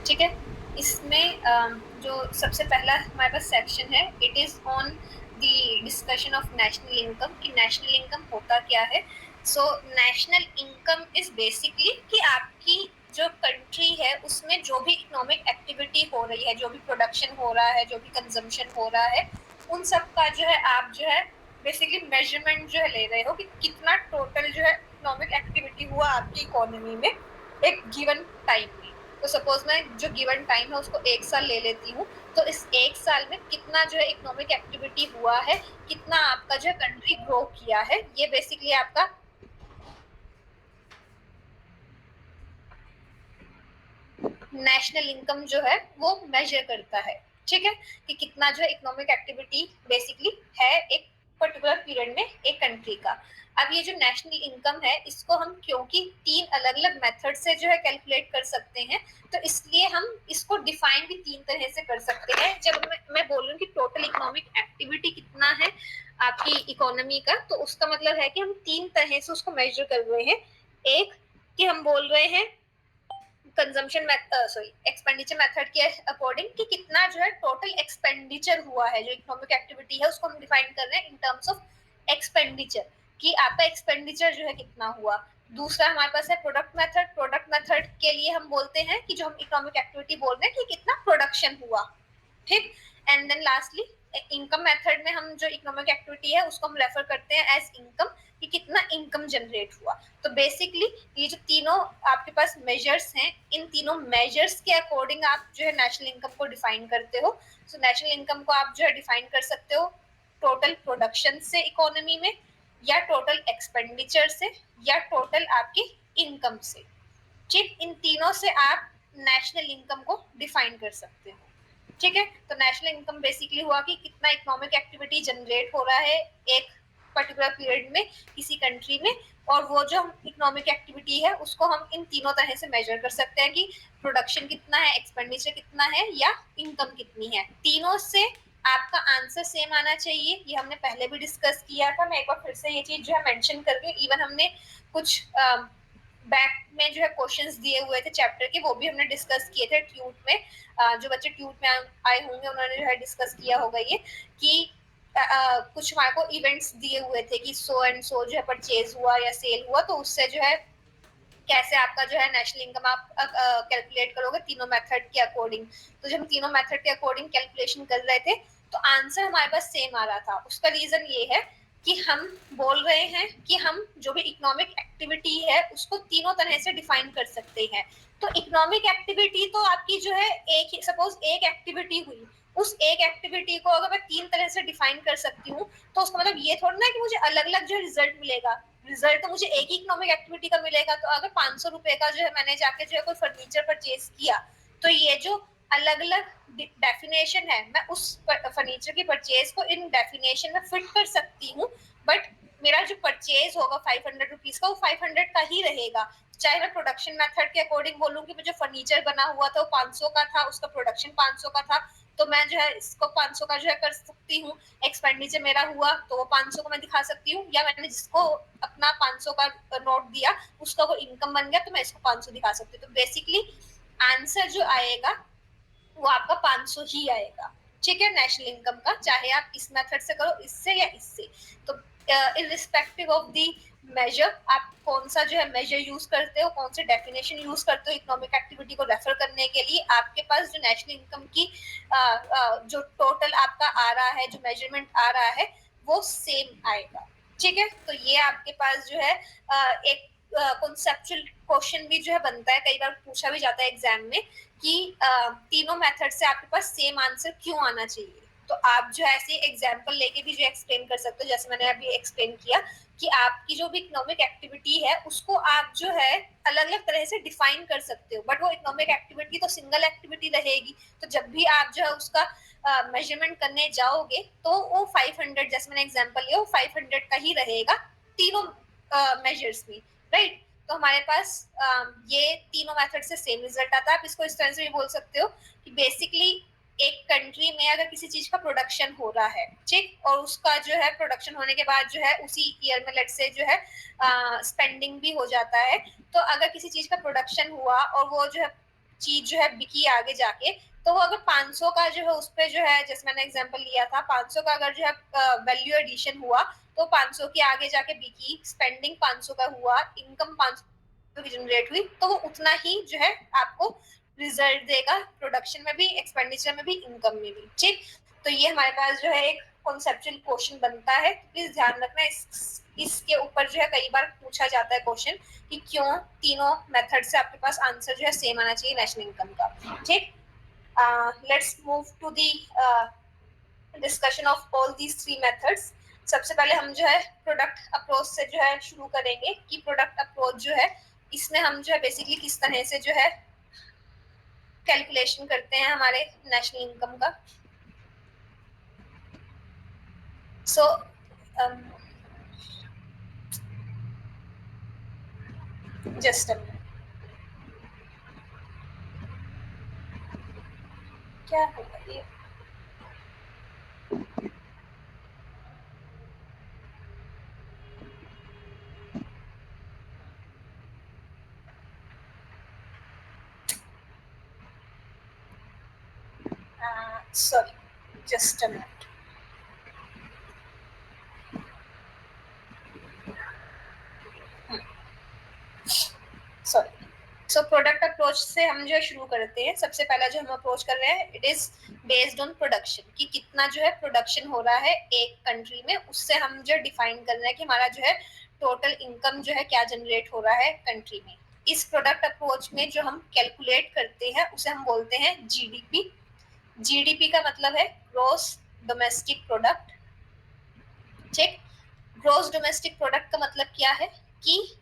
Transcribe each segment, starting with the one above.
ठीक है। इसमें जो सबसे पहला हमारे पास सेक्शन है, it is on the discussion of national income कि नेशनल इनकम होता क्या है। So national income is basically कि आपकी जो कंट्री है उसमें जो भी इकोनॉमिक एक्टिविटी हो रही है, जो भी प्रोडक्शन हो रहा है, जो भी कंजम्पशन हो रहा है, उन सब का जो है आप जो है बेसिकली मेजरमेंट जो है ले रहे हो कि कितना टोटल जो है इकोनॉमिक एक्टिविटी हुआ आपकी इकोनॉमी में एक गिवन टाइम में। तो सपोज मैं जो गिवन टाइम है उसको 1 साल ले लेती हूँ, तो इस 1 साल में कितना जो है इकोनॉमिक एक्टिविटी हुआ है, कितना आपका जो है कंट्री ग्रो किया है, ये बेसिकली आपका नेशनल इनकम जो है वो मेजर करता है। ठीक है, कि कितना जो है इकोनॉमिक एक्टिविटी बेसिकली है एक पर्टिकुलर पीरियड में एक कंट्री का। अब ये जो नेशनल इनकम है इसको हम क्योंकि 3 अलग-अलग मेथड से जो है कैलकुलेट कर सकते हैं, तो इसलिए हम इसको डिफाइन भी 3 तरह से कर सकते हैं। जब मैं बोल रही हूँ कि टोटल इकोनॉमिक एक्टिविटी कितना है आपकी इकोनॉमी का, तो उसका मतलब है कि हम 3 तरह से उसको मेजर कर रहे हैं। एक कि हम बोल रहे हैं कंजम्पशन एक्सपेंडिचर मेथड के अकॉर्डिंग कि कितना जो है टोटल एक्सपेंडिचर हुआ है, जो इकोनॉमिक एक्टिविटी है उसको हम डिफाइन कर रहे हैं इन टर्म्स ऑफ एक्सपेंडिचर कि आपका एक्सपेंडिचर जो है कितना हुआ। दूसरा हमारे पास है प्रोडक्ट मेथड के लिए हम बोलते हैं कि जो हम इकोनॉमिक एक्टिविटी बोल रहे हैं कि कितना प्रोडक्शन हुआ। ठीक। And then lastly income method में हम जो इकोनॉमिक एक्टिविटी है उसको हम रेफर करते हैं एज इनकम कि कितना इनकम जनरेट हुआ। तो बेसिकली ये जो तीनों आपके पास मेजर्स हैं, इन तीनों मेजर्स के अकॉर्डिंग आप जो है नेशनल इनकम को डिफाइन करते हो। सो नेशनल इनकम को आप जो है डिफाइन कर सकते हो टोटल प्रोडक्शन से इकोनॉमी में, या टोटल एक्सपेंडिचर से, या टोटल आपकी इनकम से। ठीक, इन तीनों से आप नेशनल इनकम को डिफाइन कर सकते हो। ठीक है, तो नेशनल इनकम बेसिकली हुआ कि कितना इकोनॉमिक एक्टिविटी जनरेट हो रहा है एक पर्टिकुलर पीरियड में किसी कंट्री में, और वो जो इकोनॉमिक एक्टिविटी है उसको हम इन तीनों तरह से मेजर कर सकते हैं कि प्रोडक्शन कितना है, एक्सपेंडिचर कितना है, या इनकम कितनी है। तीनों से आपका आंसर सेम आना चाहिए, ये हमने पहले भी डिस्कस किया था। मैं एक बार फिर से ये चीज जो है मेंशन कर रही हूँ। इवन हमने कुछ बैक में जो है क्वेश्चंस दिए हुए थे चैप्टर के, वो भी हमने डिस्कस किए थे ट्यूट में। जो बच्चे ट्यूट में आए होंगे उन्होंने जो है डिस्कस किया होगा ये कि कुछ हमारे को इवेंट्स दिए हुए थे कि सो एंड सो जो है परचेज हुआ या सेल हुआ, तो उससे जो है कैसे आपका जो है नेशनल इनकम आप कैलकुलेट करोगे तीनों मेथड के अकॉर्डिंग। तो जब हम तीनों मेथड के अकॉर्डिंग कैलकुलेशन कर रहे थे तो आंसर हमारे पास सेम आ रहा था। उसका रीजन ये है कि हम बोल रहे हैं कि हम जो भी इकोनॉमिक एक्टिविटी है उसको तीनों तरह से डिफाइन कर सकते हैं। तो इकोनॉमिक एक्टिविटी तो आपकी जो है एक ही, सपोज एक एक्टिविटी हुई, उस एक एक्टिविटी को अगर मैं 3 तरह से डिफाइन कर सकती हूँ, तो उसका मतलब ये थोड़ा ना कि मुझे अलग अलग जो रिजल्ट मिलेगा। रिजल्ट तो मुझे एक ही इकोनॉमिक एक्टिविटी का मिलेगा। तो अगर 500 रुपए का जो है मैंने जाके जो है कोई फर्नीचर परचेज किया, तो ये जो अलग अलग डेफिनेशन है मैं उस फर्नीचर की परचेज को इन डेफिनेशन में फिट कर सकती हूँ। बट मेरा जो परचेज होगा 500 रुपीज का, वो 500 का ही रहेगा। चाहे मैं प्रोडक्शन मेथड के अकॉर्डिंग बोलूँ कि जो फर्नीचर बना हुआ था वो 500 का था, उसका प्रोडक्शन 500 का था, तो मैं जो है इसको 500 का जो है कर सकती हूँ। एक्सपेंडिचर मेरा हुआ तो वो 500 को मैं दिखा सकती हूँ, या मैंने जिसको अपना 500 का नोट दिया उसका वो इनकम बन गया तो मैं इसको 500 दिखा सकती हूँ। तो बेसिकली आंसर जो आएगा वो आपका 500 ही आएगा। ठीक है, नेशनल इनकम का, चाहे आप इस मेथड से करो, इससे या इससे। तो इरिस्पेक्टिव ऑफ दी मेजर आप कौन सा जो है मेजर यूज करते हो, कौन से डेफिनेशन यूज करते हो इकोनॉमिक एक्टिविटी को रेफर करने के लिए, आपके पास जो नेशनल इनकम की जो टोटल आपका आ रहा है, जो मेजरमेंट आ रहा है, वो सेम आएगा। ठीक है, तो ये आपके पास जो है एक कॉन्सेप्चुअल क्वेश्चन भी जो है बनता है, कई बार पूछा भी जाता है एग्जाम में कि तीनों मेथड से आपके पास सेम आंसर क्यों आना चाहिए। तो आप जो है ऐसे एग्जाम्पल लेके भी जो एक्सप्लेन कर सकते हो, जैसे मैंने अभी एक्सप्लेन किया कि आपकी जो भी इकोनॉमिक एक्टिविटी है उसको आप जो है अलग अलग तरह से डिफाइन कर सकते हो, बट वो इकोनॉमिक एक्टिविटी तो सिंगल एक्टिविटी रहेगी। तो जब भी आप जो है उसका मेजरमेंट करने जाओगे तो वो 500, जैसे मैंने एग्जाम्पल लिया, वो 500 का ही रहेगा तीनों मेजर्स में। राइट, तो हमारे पास ये तीनों मेथड से सेम रिजल्ट आता है। आप इसको इस तरह से भी बोल सकते हो कि बेसिकली एक कंट्री में अगर किसी चीज का प्रोडक्शन हो रहा है, ठीक, और उसका जो है प्रोडक्शन होने के बाद जो है उसी ईयर में लेट से जो है स्पेंडिंग भी हो जाता है। तो अगर किसी चीज का प्रोडक्शन हुआ और वो जो है चीज जो है बिकी आगे जाके, तो वो अगर 500 का जो है उस पे जो है, जैसे मैंने एग्जांपल लिया था 500 का अगर जो है वैल्यू एडिशन हुआ तो 500 की आगे जाके बिकी, स्पेंडिंग 500 का हुआ, इनकम 500 की जनरेट हुई, तो वो उतना ही जो है आपको रिजल्ट देगा, प्रोडक्शन में भी, एक्सपेंडिचर में भी, इनकम में भी। ठीक, तो ये हमारे पास जो है एक कॉन्सेप्चुअल क्वेश्चन बनता है। प्लीज ध्यान रखना, इसके ऊपर जो है कई बार पूछा जाता है क्वेश्चन कि क्यों तीनों मेथड से आपके पास आंसर जो है सेम आना चाहिए नेशनल इनकम का। ठीक, let's move to the discussion of all these three methods. सबसे पहले हम जो है प्रोडक्ट अप्रोच से जो है शुरू करेंगे कि प्रोडक्ट अप्रोच जो है इसमें हम जो है बेसिकली किस तरह से जो है कैलकुलेशन करते हैं हमारे नेशनल इनकम का। सो जस्ट अ मिनट, क्या होगा ये? Sorry, just a minute. Sorry. So product approach से हम जो है शुरू करते हैं। सबसे पहला जो हम अप्रोच कर रहे हैं, it is based on production, कि कितना जो है प्रोडक्शन हो रहा है एक कंट्री में, उससे हम जो डिफाइन कर रहे हैं कि हमारा जो है टोटल इनकम जो है क्या जनरेट हो रहा है कंट्री में। इस प्रोडक्ट अप्रोच में जो हम कैलकुलेट करते हैं उसे हम बोलते हैं जीडीपी। जीडीपी का मतलब है ग्रोस डोमेस्टिक प्रोडक्ट। ठीक, ग्रोस डोमेस्टिक प्रोडक्ट का मतलब क्या है कि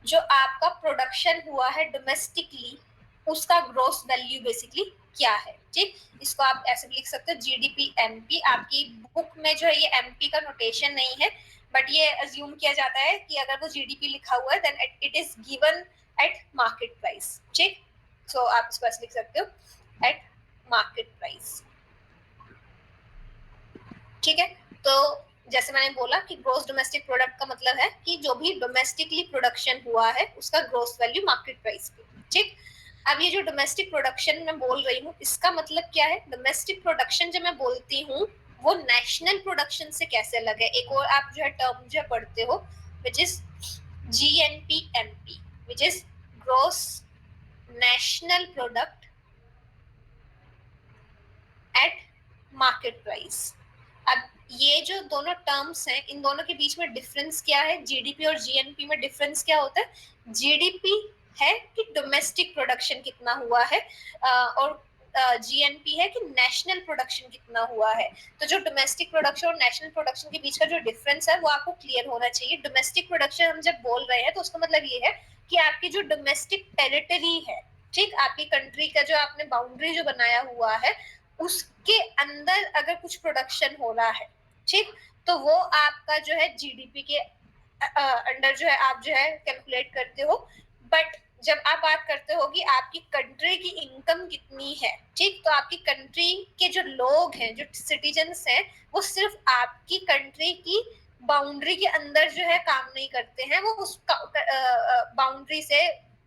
जो आपका प्रोडक्शन हुआ है डोमेस्टिकली उसका ग्रोस वैल्यू बेसिकली क्या है। ठीक, इसको आप ऐसे भी लिख सकते हो जीडीपी एमपी। आपकी बुक में जो है ये एमपी का नोटेशन नहीं है, बट ये अज्यूम किया जाता है कि अगर वो जीडीपी लिखा हुआ है then it is given at market price. ठीक, सो आप इसको ऐसे लिख सकते हो एट मार्केट प्राइस। ठीक है, तो जैसे मैंने बोला कि ग्रोस डोमेस्टिक प्रोडक्ट का मतलब है कि जो भी डोमेस्टिकली प्रोडक्शन हुआ है उसका ग्रोस वैल्यू मार्केट प्राइस पे। ठीक, अब ये जो डोमेस्टिक प्रोडक्शन मैं बोल रही हूँ इसका मतलब क्या है? डोमेस्टिक प्रोडक्शन जब मैं बोलती हूँ वो नेशनल प्रोडक्शन से कैसे अलग है? एक और आप जो है टर्म जो पढ़ते हो which is GNP/MP, which is gross national product at market price. अब ये जो दोनों टर्म्स हैं इन दोनों के बीच में डिफरेंस क्या है? जीडीपी और जीएनपी में डिफरेंस क्या होता है? जीडीपी है कि डोमेस्टिक प्रोडक्शन कितना हुआ है, और जीएनपी है कि नेशनल प्रोडक्शन कितना हुआ है। तो जो डोमेस्टिक प्रोडक्शन और नेशनल प्रोडक्शन के बीच का जो डिफरेंस है वो आपको क्लियर होना चाहिए। डोमेस्टिक प्रोडक्शन हम जब बोल रहे हैं तो उसका मतलब ये है कि आपकी जो डोमेस्टिक टेरिटरी है, ठीक, आपकी कंट्री का जो आपने बाउंड्री जो बनाया हुआ है उसके अंदर अगर कुछ प्रोडक्शन हो रहा है, ठीक, तो वो आपका जो है जीडीपी के अंडर जो है आप जो है कैलकुलेट करते हो। बट जब आप बात करते हो कि आपकी कंट्री की इनकम कितनी है, ठीक, तो आपकी कंट्री के जो लोग हैं, जो सिटीजन्स हैं, वो सिर्फ आपकी कंट्री की बाउंड्री के अंदर जो है काम नहीं करते हैं, वो उस बाउंड्री से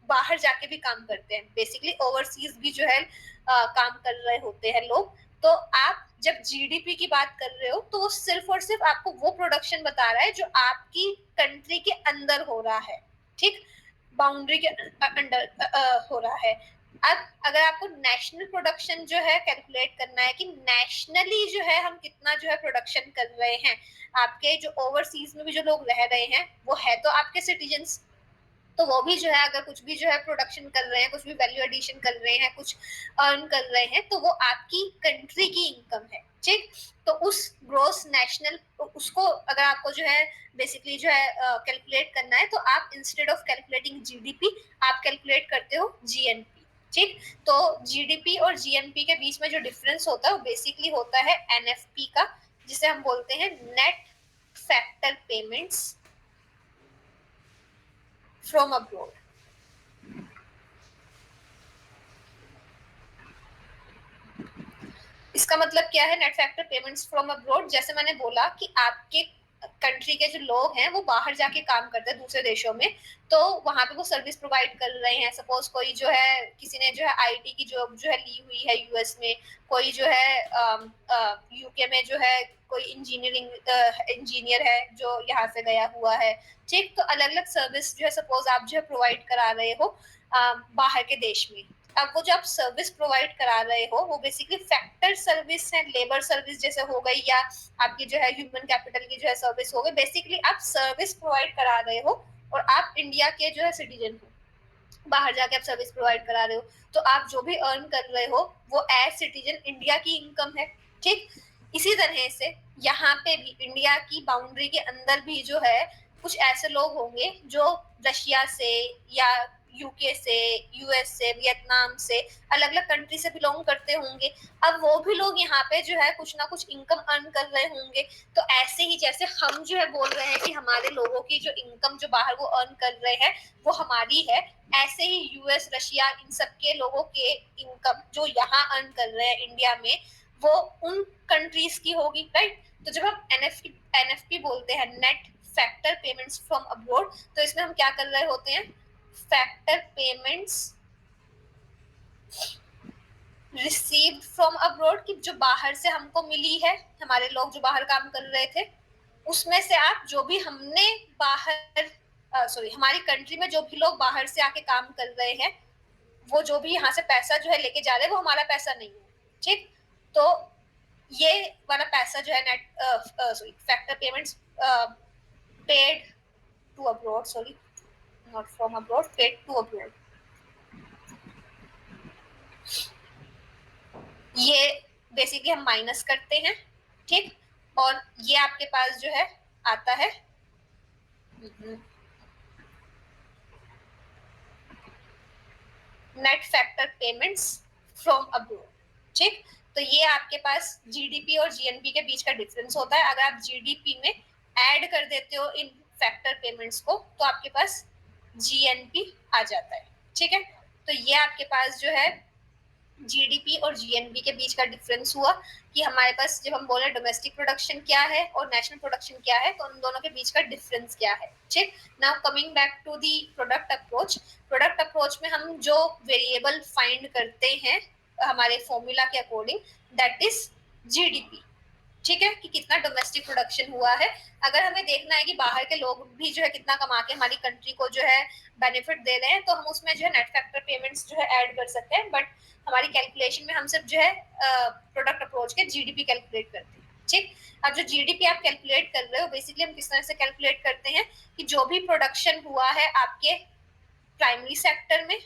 बाहर जाके भी काम करते हैं। बेसिकली ओवरसीज भी जो है काम कर रहे होते हैं लोग। तो आप जब जीडीपी की बात कर रहे हो तो वो सिर्फ और सिर्फ आपको वो प्रोडक्शन बता रहा है जो आपकी कंट्री के अंदर हो रहा है, ठीक, बाउंड्री के अंडर हो रहा है। अब अगर आपको नेशनल प्रोडक्शन जो है कैलकुलेट करना है कि नेशनली जो है हम कितना जो है प्रोडक्शन कर रहे हैं, आपके जो ओवरसीज में भी जो लोग रह रहे हैं वो है तो आपके सिटीजन्स, तो वो भी जो है अगर कुछ भी जो है प्रोडक्शन कर रहे हैं, कुछ भी वैल्यू एडिशन कर रहे हैं, कुछ अर्न कर रहे हैं, तो वो आपकी कंट्री की इनकम है। ठीक, तो उस ग्रोस नेशनल उसको अगर आपको जो है बेसिकली जो है कैलकुलेट करना है तो आप इंस्टेड ऑफ कैलकुलेटिंग जीडीपी आप कैलकुलेट करते हो जीएनपी। ठीक, तो जीडीपी और जीएनपी के बीच में जो डिफरेंस होता है वो बेसिकली होता है एनएफपी का, जिसे हम बोलते हैं net factor payments from abroad. इसका मतलब क्या है net factor payments from abroad? जैसे मैंने बोला कि आपके कंट्री के जो लोग हैं वो बाहर जाके काम करते हैं दूसरे देशों में, तो वहां पे वो सर्विस प्रोवाइड कर रहे हैं। सपोज कोई जो है किसी ने जो है आईटी की जॉब जो है ली हुई है यूएस में, कोई जो है यूके में जो है कोई इंजीनियर है जो यहाँ से गया हुआ है, ठीक। तो अलग अलग सर्विस जो है सपोज आप जो है प्रोवाइड करा रहे हो बाहर के देश में। अब वो जो आप सर्विस प्रोवाइड करा रहे हो वो बेसिकली फैक्टर सर्विस है, लेबर सर्विस जैसे हो गई, या आपकी जो है ह्यूमन कैपिटल की जो है सर्विस हो गई। बेसिकली आप सर्विस प्रोवाइड करा रहे हो और आप इंडिया के जो है सिटीजन हो, बाहर जाके आप सर्विस प्रोवाइड करा रहे हो, तो आप जो भी अर्न कर रहे हो वो एज सिटीजन इंडिया की इनकम है, ठीक। इसी तरह से यहाँ पे भी इंडिया की बाउंड्री के अंदर भी जो है कुछ ऐसे लोग होंगे जो रशिया से या यूके से, यूएस से, वियतनाम से, अलग अलग कंट्री से बिलोंग करते होंगे। अब वो भी लोग यहाँ पे जो है कुछ ना कुछ इनकम अर्न कर रहे होंगे। तो ऐसे ही जैसे हम जो है बोल रहे हैं कि हमारे लोगों की जो इनकम जो बाहर वो अर्न कर रहे हैं वो हमारी है, ऐसे ही यूएस, रशिया, इन सब के लोगों के इनकम जो यहाँ अर्न कर रहे हैं इंडिया में वो उन कंट्रीज की होगी, राइट। तो जब हम एनएफपी बोलते हैं, net factor payments from abroad, तो इसमें हम क्या कर रहे होते हैं, factor payments received from abroad, की जो बाहर से हमको मिली है, हमारे लोग जो बाहर काम कर रहे थे उसमें से आप जो भी हमने बाहर हमारी कंट्री में जो भी लोग बाहर से आके काम कर रहे हैं वो जो भी यहाँ से पैसा जो है लेके जा रहे हैं वो हमारा पैसा नहीं है, ठीक। तो ये वाला पैसा जो है net factor payments paid to abroad, sorry not from abroad, paid to abroad, ये बेसिकली हम माइनस करते हैं, ठीक। और ये आपके पास जो है आता है net factor payments from abroad, ठीक। तो ये आपके पास जीडीपी और जीएनपी के बीच का डिफरेंस होता है। अगर आप जीडीपी में ऐड कर देते हो इन फैक्टर पेमेंट्स को तो आपके पास जीएनपी आ जाता है, ठीक है। तो ये आपके पास जो है जीडीपी और जीएनपी के बीच का डिफरेंस हुआ कि हमारे पास जब हम बोले डोमेस्टिक प्रोडक्शन क्या है और नेशनल प्रोडक्शन क्या है तो उन दोनों के बीच का डिफरेंस क्या है, ठीक। Now coming back to the product approach. Product approach में हम जो वेरिएबल फाइंड करते हैं हमारे फॉर्मूला के अकॉर्डिंग, दैट इज जीडीपी, ठीक है, कि कितना डोमेस्टिक प्रोडक्शन हुआ है। अगर हमें देखना है कि बाहर के लोग भी जो है कितना कमा के हमारी कंट्री को जो है बेनिफिट दे रहे हैं तो हम उसमें जो है नेट फैक्टर पेमेंट्स जो है ऐड कर सकते हैं, बट हमारी कैलकुलेशन में हम सिर्फ जो है प्रोडक्ट अप्रोच के जीडीपी कैलकुलेट करते हैं, ठीक। अब जो जीडीपी आप कैलकुलेट कर रहे हो बेसिकली हम किस तरह से कैलकुलेट करते हैं कि जो भी प्रोडक्शन हुआ है आपके प्राइमरी सेक्टर में,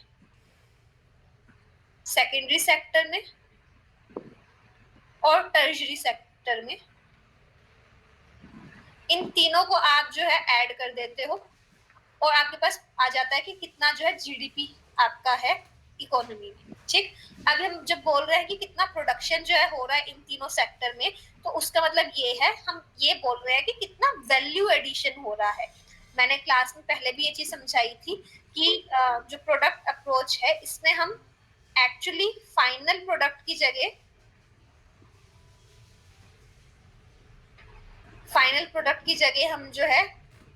सेकेंडरी सेक्टर में और टर्शरी सेक्टर में, इन तीनों को आप जो है ऐड कर देते हो और आपके पास आ जाता है कि कितना जो है जीडीपी आपका है इकोनॉमी में, ठीक। अब हम जब बोल रहे हैं कि कितना प्रोडक्शन जो है हो रहा है इन तीनों सेक्टर में तो उसका मतलब ये है हम ये बोल रहे हैं कि कितना वैल्यू एडिशन हो रहा है। मैंने क्लास में पहले भी ये चीज समझाई थी कि जो प्रोडक्ट अप्रोच है इसमें हम एक्चुअली फाइनल प्रोडक्ट की जगह हम जो है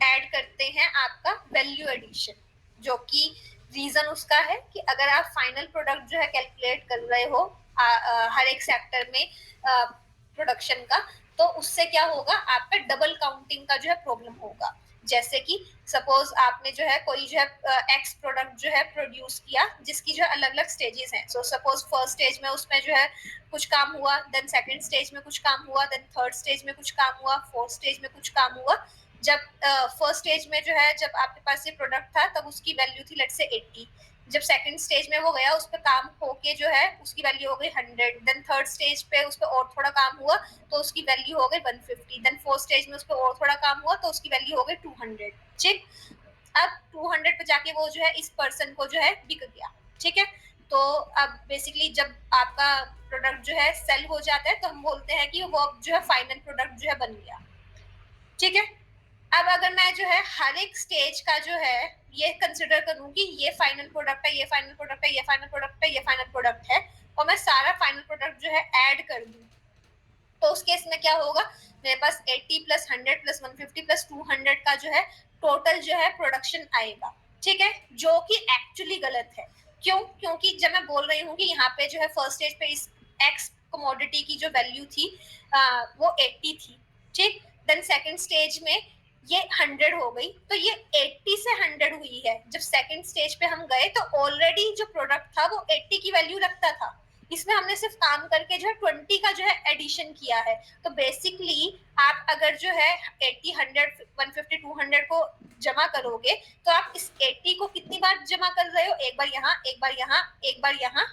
ऐड करते हैं आपका वैल्यू एडिशन, जो कि रीजन उसका है कि अगर आप फाइनल प्रोडक्ट जो है कैलकुलेट कर रहे हो हर एक सेक्टर में प्रोडक्शन का, तो उससे क्या होगा आपका डबल काउंटिंग का जो है प्रॉब्लम होगा। जैसे कि सपोज आपने जो है कोई जो है एक्स प्रोडक्ट जो है प्रोड्यूस किया जिसकी जो है अलग अलग स्टेजेस हैं। सो सपोज फर्स्ट स्टेज में उसमें जो है कुछ काम हुआ, देन सेकंड स्टेज में कुछ काम हुआ, देन थर्ड स्टेज में कुछ काम हुआ, फोर्थ स्टेज में कुछ काम हुआ। जब फर्स्ट स्टेज में जो है जब आपके पास ये प्रोडक्ट था तब उसकी वैल्यू थी लेट्स से 80। जब सेकंड स्टेज में वो गया उस पर काम होके जो है उसकी वैल्यू हो गई 100। देन थर्ड स्टेज पे उस पर और थोड़ा काम हुआ तो उसकी वैल्यू हो गई 150। देन फोर्थ स्टेज में उस पर और थोड़ा काम हुआ तो उसकी वैल्यू हो गई 200, ठीक। अब 200 पे जाके वो जो है इस पर्सन को जो है बिक गया, ठीक है। तो अब बेसिकली जब आपका प्रोडक्ट जो है सेल हो जाता है तो हम बोलते हैं कि वो जो है फाइनल प्रोडक्ट जो है बन गया, ठीक है। अब अगर मैं जो है हर एक स्टेज का जो है ये कंसिडर करूं कि ये फाइनल प्रोडक्ट है, ये फाइनल प्रोडक्ट है, ये फाइनल प्रोडक्ट है, ये फाइनल प्रोडक्ट है, और मैं सारा फाइनल प्रोडक्ट जो है ऐड कर दूं, तो उस केस में क्या होगा, मेरे पास 80 प्लस 100 प्लस 150 प्लस 200 का जो है टोटल जो है प्रोडक्शन आएगा, ठीक है, जो कि एक्चुअली गलत है। क्यों? क्योंकि जब मैं बोल रही हूँ कि यहाँ पे जो है फर्स्ट स्टेज पे इस एक्स कमोडिटी की जो वैल्यू थी वो 80 थी, ठीक, देन सेकंड स्टेज में ये 100 हो गई, तो ये 80 से 100 हुई है। जब सेकंड स्टेज पे हम गए तो ऑलरेडी जो प्रोडक्ट था वो 80 की वैल्यू रखता था, इसमें हमने सिर्फ काम करके जो है 20 का जो है एडिशन किया है। तो बेसिकली आप अगर जो है 80 100 150 200 को जमा करोगे तो आप इस 80 को कितनी बार जमा कर रहे हो, एक बार यहाँ, एक बार यहाँ, एक बार यहाँ,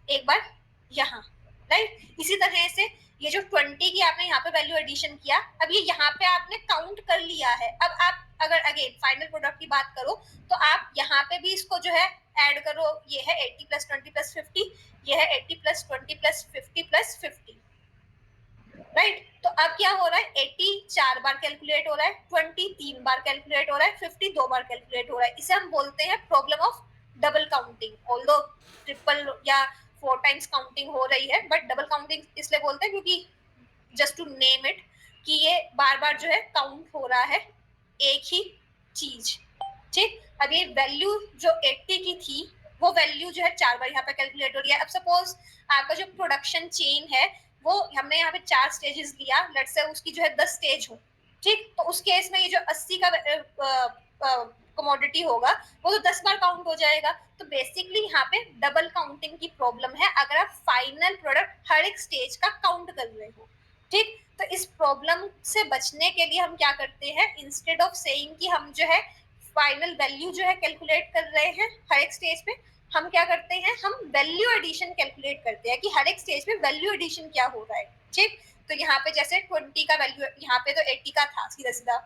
एक बार यहाँ, राइट। इसी तरह से ये जो 20 की आपने यहाँ पे वैल्यू एडिशन किया, अब ये यहाँ पे आपने काउंट कर लिया है। अब आप अगर अगेन फाइनल प्रोडक्ट की बात करो तो आप यहाँ पे भी इसको जो है ऐड करो, ये है 80 प्लस 20 प्लस 50, ये है 80 प्लस 20 प्लस 50 प्लस 50, राइट। तो अब क्या हो रहा है, 80 4 बार कैलकुलेट हो रहा है, 20 3 बार कैलकुलेट हो रहा है, 50 2 बार कैलकुलेट हो रहा है। इसे हम बोलते हैं problem of double counting. Although triple या 4 टाइम्स काउंटिंग हो रही है, बट डबल काउंटिंग इसलिए बोलते हैं क्योंकि जस्ट टू नेम इट कि ये बार बार जो है काउंट हो रहा है एक ही चीज, ठीक। अब ये वैल्यू जो 80 की थी वो वैल्यू जो है 4 बार यहाँ पे कैलकुलेट हो रही है। अब सपोज आपका जो प्रोडक्शन चेन है वो हमने यहाँ पे 4 स्टेजेस लिया, लेट्स से उसकी जो है 10 स्टेज हो, ठीक, तो उस केस में ये जो 80 का कमोडिटी होगा वो तो 10 बार काउंट हो जाएगा। तो बेसिकली यहाँ पे डबल काउंटिंग की प्रॉब्लम है अगर आप फाइनल प्रोडक्ट हर एक स्टेज का काउंट कर रहे हो, ठीक। तो इस प्रॉब्लम से बचने के लिए हम क्या करते हैं, इंस्टेड ऑफ सेइंग कि हम जो है फाइनल वैल्यू जो है कैलकुलेट कर रहे हैं हर एक स्टेज पे, हम क्या करते हैं, हम वैल्यू एडिशन कैलकुलेट करते हैं कि हर एक स्टेज पे वैल्यू एडिशन क्या हो रहा है, ठीक। तो यहाँ पे जैसे 20 का वैल्यू, यहाँ पे तो 80 का था सीधा सीधा,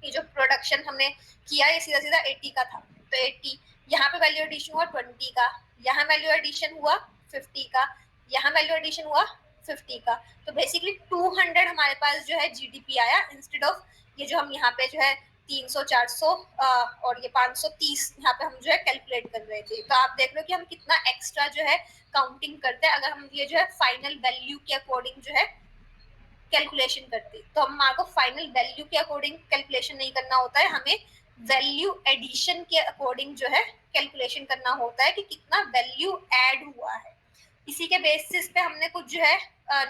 ये जो प्रोडक्शन हमने किया ये सीधा सीधा 80 का था, तो 80 यहाँ पे वैल्यू एडिशन हुआ 20 का, यहाँ वैल्यू एडिशन हुआ 50 का, यहाँ वैल्यू एडिशन हुआ 50 का। तो बेसिकली 200 हमारे पास जो है जीडीपी आया, इंस्टेड ऑफ ये जो हम यहाँ पे जो है 300 400 और ये 530 यहाँ पे हम जो है कैलकुलेट कर रहे थे। तो आप देख लो कि हम कितना एक्स्ट्रा जो है काउंटिंग करते हैं अगर हम ये जो है फाइनल वैल्यू के अकॉर्डिंग जो है कैलकुलेशन करते, तो हमारे को फाइनल वैल्यू के अकॉर्डिंग कैलकुलेशन नहीं करना होता है, हमें वैल्यू एडिशन के अकॉर्डिंग जो है कैलकुलेशन करना होता है कि कितना वैल्यू ऐड हुआ है। इसी के बेसिस पे हमने कुछ जो है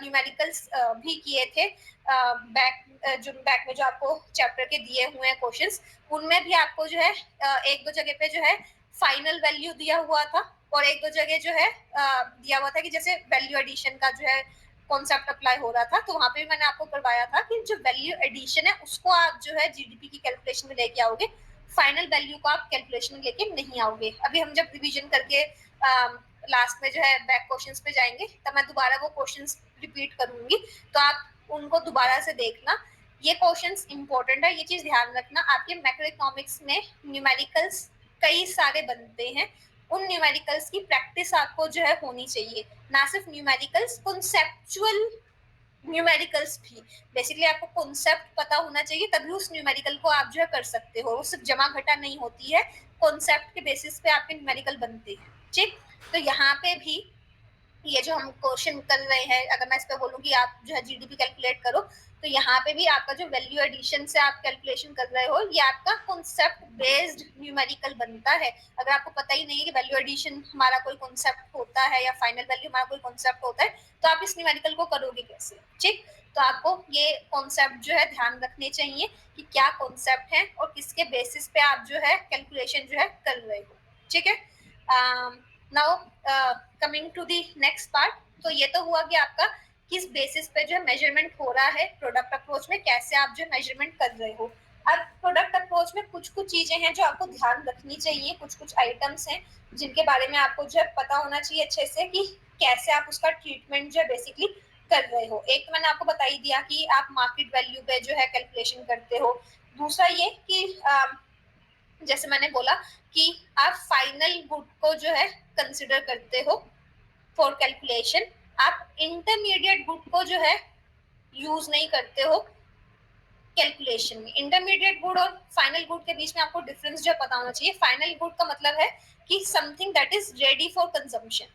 न्यूमेरिकल्स भी किए थे बैक में जो आपको चैप्टर के दिए हुए हैं क्वेश्चंस, उनमें भी आपको जो है एक दो जगह पे जो है फाइनल वैल्यू दिया हुआ था और एक दो जगह जो है दिया हुआ था कि जैसे वैल्यू एडिशन का जो है कॉन्सेप्ट अप्लाई हो रहा था, तो वहां पे भी मैंने आपको करवाया था कि जो वैल्यू एडिशन है उसको आप जो है जीडीपी की कैलकुलेशन में लेके आओगे, फाइनल वैल्यू को आप कैलकुलेशन में लेके नहीं आओगे। अभी हम जब रिवीजन करके लास्ट में जो है बैक क्वेश्चंस पे जाएंगे तब मैं दोबारा वो क्वेश्चंस रिपीट करूंगी, तो आप उनको दोबारा से देखना। ये क्वेश्चंस इंपॉर्टेंट है, ये चीज ध्यान रखना। आपके मैक्रो इकोनॉमिक्स में न्यूमेरिकल्स कई सारे बनते हैं, उन न्यूमेरिकल्स की प्रैक्टिस आपको जो है होनी चाहिए, ना सिर्फ न्यूमेरिकल्स, कॉन्सेप्चुअल न्यूमेरिकल्स भी। बेसिकली आपको कॉन्सेप्ट पता होना चाहिए तभी उस न्यूमेरिकल को आप जो है कर सकते हो, वो सिर्फ जमा घटा नहीं होती है, कॉन्सेप्ट के बेसिस पे आपके न्यूमेरिकल बनते हैं, ठीक। तो यहाँ पे भी ये जो हम क्वेश्चन कर रहे हैं, अगर मैं इस पे बोलूँ कि आप जो है जीडीपी कैलकुलेट करो, तो यहाँ पे भी आपका जो वैल्यू एडिशन से आप कैलकुलेशन कर रहे हो ये आपका कॉन्सेप्ट बेस्ड न्यूमेरिकल बनता है। अगर आपको पता ही नहीं है कि वैल्यू एडिशन हमारा कोई कॉन्सेप्ट होता है या फाइनल वैल्यू हमारा कोई कॉन्सेप्ट होता है, तो आप इस न्यूमेरिकल को करोगे कैसे, ठीक। तो आपको ये कॉन्सेप्ट जो है ध्यान रखने चाहिए कि क्या कॉन्सेप्ट है और किसके बेसिस पे आप जो है कैलकुलेशन जो है कर रहे हो, ठीक है। Now coming to the next part, तो ये तो हुआ कि आपका किस बेसिस पे जो है मेजरमेंट हो रहा है प्रोडक्ट अप्रोच में, कैसे आप जो मेजरमेंट कर रहे हो। अब प्रोडक्ट अप्रोच में कुछ कुछ चीजें हैं जो आपको ध्यान रखनी चाहिए, कुछ कुछ आइटम्स हैं जिनके बारे में आपको जो है पता होना चाहिए अच्छे से कि कैसे आप उसका ट्रीटमेंट जो है बेसिकली कर रहे हो। एक तो मैंने आपको बता ही दिया कि आप मार्केट वैल्यू पे जो है कैलकुलेशन करते हो। दूसरा ये कि जैसे मैंने बोला कि आप फाइनल गुड को जो है कंसिडर करते हो फॉर कैलकुलेशन, आप इंटरमीडिएट गुड को जो है यूज नहीं करते हो कैलकुलेशन में। इंटरमीडिएट गुड और फाइनल गुड के बीच में आपको डिफरेंस जो है पता होना चाहिए। फाइनल गुड का मतलब है कि something that is ready for consumption,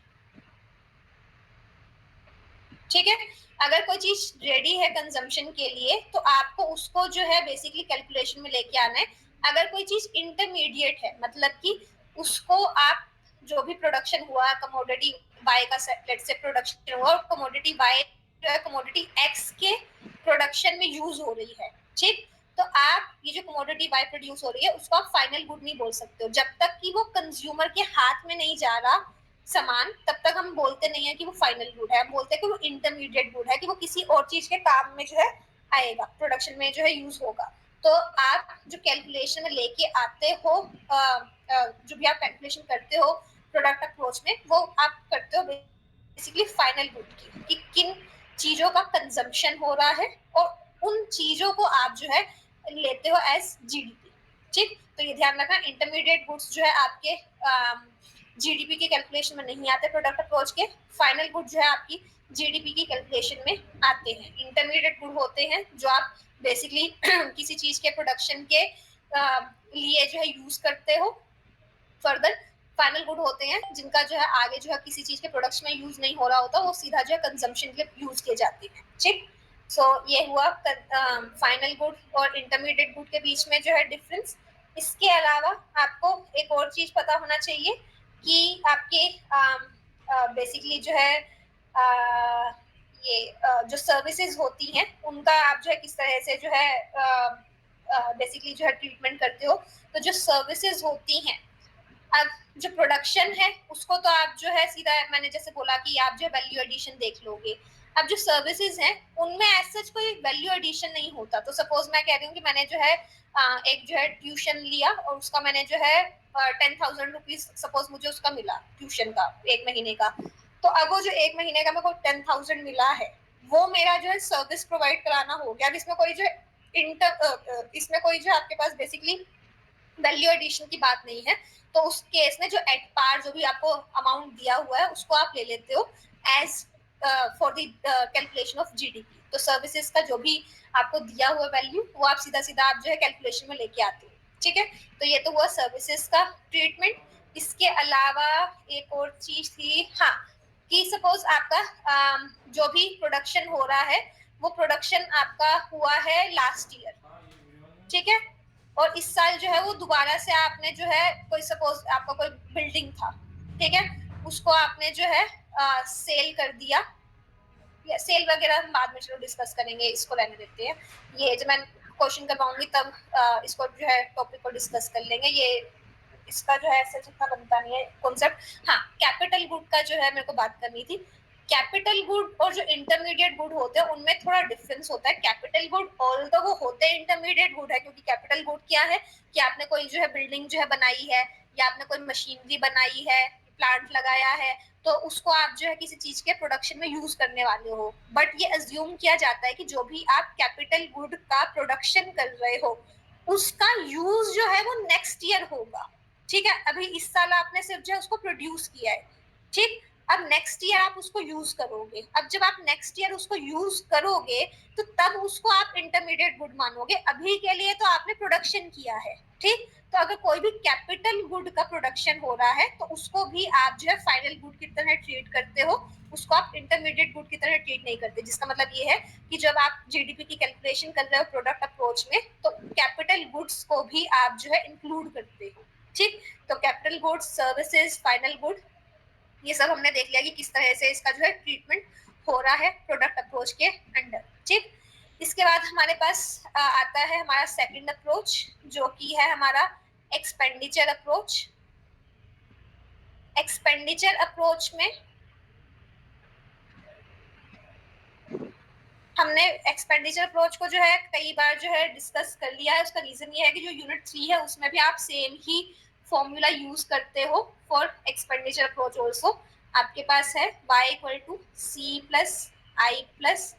ठीक है। अगर कोई चीज रेडी है कंजम्पशन के लिए तो आपको उसको जो है बेसिकली कैलकुलेशन में लेके आना है। अगर कोई चीज इंटरमीडिएट है, मतलब कि उसको आप जो भी प्रोडक्शन हुआ कमोडिटी बाय का लेट्स से प्रोडक्शन हुआ और कमोडिटी बाय जो है कमोडिटी एक्स के प्रोडक्शन में यूज हो रही है, ठीक, तो आप ये जो कमोडिटी बाय प्रोड्यूस हो रही है उसको आप फाइनल गुड नहीं बोल सकते हो जब तक कि वो कंज्यूमर के हाथ में नहीं जा रहा सामान, तब तक हम बोलते नहीं है कि वो फाइनल गुड है, हम बोलते हैं कि वो इंटरमीडिएट गुड है, कि वो किसी और चीज के काम में जो है आएगा, प्रोडक्शन में जो है यूज होगा। तो आप जो कैलकुलेशन में लेके आते हो जो भी आप कैलकुलेशन करते हो प्रोडक्ट अप्रोच में, वो आप करते हो बेसिकली फाइनल गुड की, कि किन चीजों का कंजम्पशन हो रहा है और उन चीजों को आप जो है लेते हो एज जीडीपी, ठीक। तो ये ध्यान रखना, इंटरमीडिएट गुड्स जो है आपके जीडीपी के कैलकुलेशन में नहीं आते प्रोडक्ट अप्रोच के, फाइनल गुड जो है आपकी जीडीपी की कैलकुलेशन में आते हैं। इंटरमीडिएट गुड होते हैं जो आप बेसिकली किसी चीज के प्रोडक्शन के लिए जो है यूज करते हो फर्दर। फाइनल गुड होते हैं जिनका जो है आगे जो है किसी चीज के प्रोडक्शन में यूज नहीं हो रहा होता, वो सीधा जो है कंजम्पशन के लिए यूज किए जाते हैं, ठीक। सो ये हुआ फाइनल गुड और इंटरमीडिएट गुड के बीच में जो है डिफरेंस। इसके अलावा आपको एक और चीज पता होना चाहिए कि आपके बेसिकली जो है ये जो सर्विसेज होती हैं उनका आप जो है किस तरह से जो है बेसिकली जो है ट्रीटमेंट करते हो। तो जो सर्विसेज होती हैं, अब जो प्रोडक्शन है उसको तो आप जो है सीधा मैंने जैसे बोला कि आप जो है वैल्यू एडिशन देख लोगे। अब जो सर्विसेज हैं उनमें ऐसा कोई वैल्यू एडिशन नहीं होता। तो सपोज मैं कह रही हूँ कि मैंने जो है एक जो है ट्यूशन लिया और उसका मैंने जो है 10,000 रुपीज सपोज मुझे उसका मिला ट्यूशन का 1 महीने का। तो अब वो जो 1 महीने का मेरे को 10,000 मिला है, वो मेरा जो है सर्विस प्रोवाइड कराना हो गया। अब इसमें कोई जो इसमें कोई जो आपके पास बेसिकली वैल्यू एडिशन की बात नहीं है। तो उस केस में जो एट पार जो भी आपको अमाउंट दिया हुआ है उसको आप ले लेते हो as for the calculation of GDP. तो सर्विसेज का जो भी आपको दिया हुआ वैल्यू वो आप सीधा सीधा आप जो है कैलकुलेशन में लेके आते हो, ठीक है। तो ये तो हुआ सर्विसेज का ट्रीटमेंट। इसके अलावा एक और चीज थी, हाँ, कि सपोज आपका जो भी प्रोडक्शन हो रहा है वो प्रोडक्शन आपका हुआ है लास्ट ईयर, ठीक है, और इस साल जो है वो दोबारा से आपने जो है कोई सपोज आपका कोई बिल्डिंग था, ठीक है, उसको आपने जो है सेल कर दिया। या सेल वगैरह हम बाद में चलो डिस्कस करेंगे, इसको रहने देते हैं। ये जब मैं क्वेश्चन करवाऊंगी तब इसको जो है टॉपिक को डिस्कस कर लेंगे। ये इसका जो है ऐसा जितना बनता नहीं है कॉन्सेप्ट। हाँ, कैपिटल गुड का जो है मेरे को बात करनी थी। कैपिटल गुड और जो इंटरमीडिएट गुड होते हैं उनमें थोड़ा डिफरेंस होता है। कैपिटल गुड ऑल्दो वो होते हैं इंटरमीडिएट गुड है, क्योंकि कैपिटल गुड क्या है कि आपने कोई जो है बिल्डिंग जो है बनाई है या आपने कोई मशीनरी बनाई है, प्लांट लगाया है, तो उसको आप जो है किसी चीज के प्रोडक्शन में यूज करने वाले हो। बट ये अज्यूम किया जाता है कि जो भी आप कैपिटल गुड का प्रोडक्शन कर रहे हो उसका यूज जो है वो नेक्स्ट ईयर होगा, ठीक है। अभी इस साल आपने सिर्फ जो है उसको प्रोड्यूस किया है, ठीक। अब नेक्स्ट ईयर आप उसको यूज करोगे। अब जब आप नेक्स्ट ईयर उसको यूज करोगे तो तब उसको आप इंटरमीडिएट गुड मानोगे। अभी के लिए तो आपने प्रोडक्शन किया है, ठीक। तो अगर कोई भी कैपिटल गुड का प्रोडक्शन हो रहा है तो उसको भी आप जो है फाइनल गुड की तरह ट्रीट करते हो, उसको आप इंटरमीडिएट गुड की तरह ट्रीट नहीं करते। जिसका मतलब ये है कि जब आप जीडीपी की कैलकुलेशन कर रहे हो प्रोडक्ट अप्रोच में तो कैपिटल गुड्स को भी आप जो है इंक्लूड करते हो, ठीक। तो capital goods, services, final good, ये सब हमने देख लिया कि किस तरह से इसका जो है ट्रीटमेंट हो रहा है प्रोडक्ट अप्रोच के अंडर, ठीक। इसके बाद हमारे पास आता है हमारा सेकंड अप्रोच, जो कि है हमारा एक्सपेंडिचर अप्रोच। एक्सपेंडिचर अप्रोच में हमने एक्सपेंडिचर अप्रोच को जो है कई बार जो है डिस्कस कर लिया है। उसका रीजन ये है कि जो यूनिट 3 है उसमें भी आप सेम ही फॉर्मूला यूज करते हो फॉर एक्सपेंडिचर अप्रोच ऑल्सो। आपके पास है y equal to C plus I plus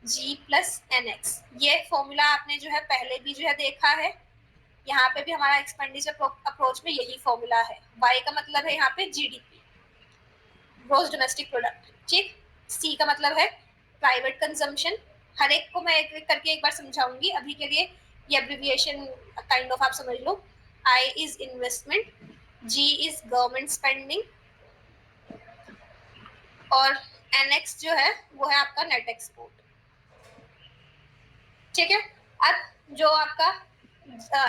G plus N X. ये फॉर्मूला आपने जो है पहले भी जो है देखा है। यहाँ पे भी हमारा एक्सपेंडिचर अप्रोच में यही फॉर्मूला है। y का मतलब है यहाँ पे जीडीपी, ग्रॉस डोमेस्टिक प्रोडक्ट, ठीक। सी का मतलब है प्राइवेट कंजम्पशन। हर एक को मैं एक एक करके एक बार समझाऊंगी, अभी के लिए ये एब्रिविएशन काइंड ऑफ आप समझ लो। I is investment, G is government spending और NX जो है वो है आपका नेट एक्सपोर्ट। ठीक है, अब जो आपका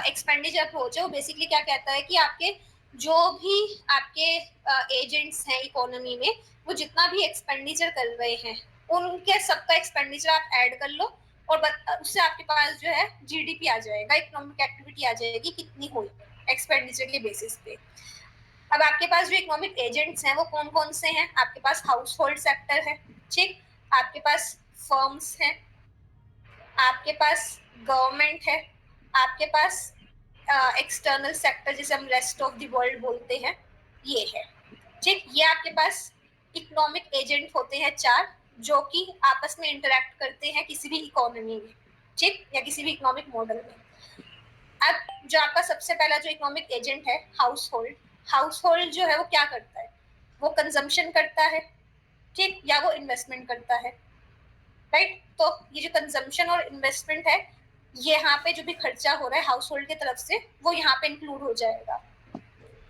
एक्सपेंडिचर अप्रोच है वो बेसिकली क्या कहता है कि आपके जो भी आपके एजेंट्स हैं इकोनॉमी में, वो जितना भी एक्सपेंडिचर कर रहे हैं उनके सबका एक्सपेंडिचर आप ऐड कर लो और उससे आपके पास जो है जीडीपी आ जाएगा, इकोनॉमिक एक्टिविटी आ जाएगी कितनी हुई एक्सपेंडिचर के बेसिस पे। अब आपके पास जो इकोनॉमिक एजेंट्स हैं वो कौन कौन से हैं? आपके पास हाउस होल्ड सेक्टर है, ठीक, आपके पास फर्म्स हैं, आपके पास गवर्नमेंट है, आपके पास एक्सटर्नल सेक्टर जिसे हम रेस्ट ऑफ द वर्ल्ड बोलते हैं, ये है। ठीक, ये आपके पास इकोनॉमिक एजेंट होते हैं 4 जो कि आपस में इंटरेक्ट करते हैं किसी भी इकोनॉमी में, ठीक, या किसी भी इकोनॉमिक मॉडल में। अब जो आपका सबसे पहला जो इकोनॉमिक एजेंट है हाउस होल्ड जो है वो क्या करता है? वो कंजम्पशन करता है, ठीक, या वो इन्वेस्टमेंट करता है, राइट। तो ये जो कंजम्पशन और इन्वेस्टमेंट है, ये यहाँ पे जो भी खर्चा हो रहा है हाउस होल्ड की तरफ से वो यहाँ पे इंक्लूड हो जाएगा।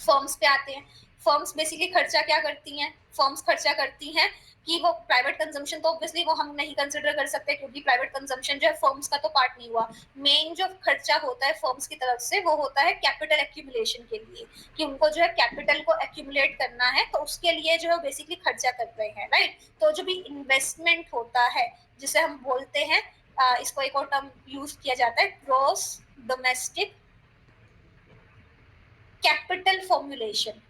फर्म्स पे आते हैं, फर्म्स बेसिकली खर्चा क्या करती हैं? फर्म्स खर्चा करती हैं कि वो प्राइवेट कंजम्पशन तो ऑब्वियसली वो हम नहीं कंसिडर कर सकते क्योंकि प्राइवेट कंजम्पशन जो है फर्म्स का तो पार्ट नहीं हुआ। मेन जो खर्चा होता है फर्म्स की तरफ से वो होता है कैपिटल एक्यूमुलेशन के लिए, कि उनको जो है कैपिटल को एक्यूमुलेट करना है, तो उसके लिए जो है बेसिकली खर्चा कर रहे हैं, राइट। तो जो भी इन्वेस्टमेंट होता है जिसे हम बोलते हैं, इसको एक और टर्म यूज किया जाता है, ग्रॉस डोमेस्टिक कैपिटल फॉर्मुलेशन,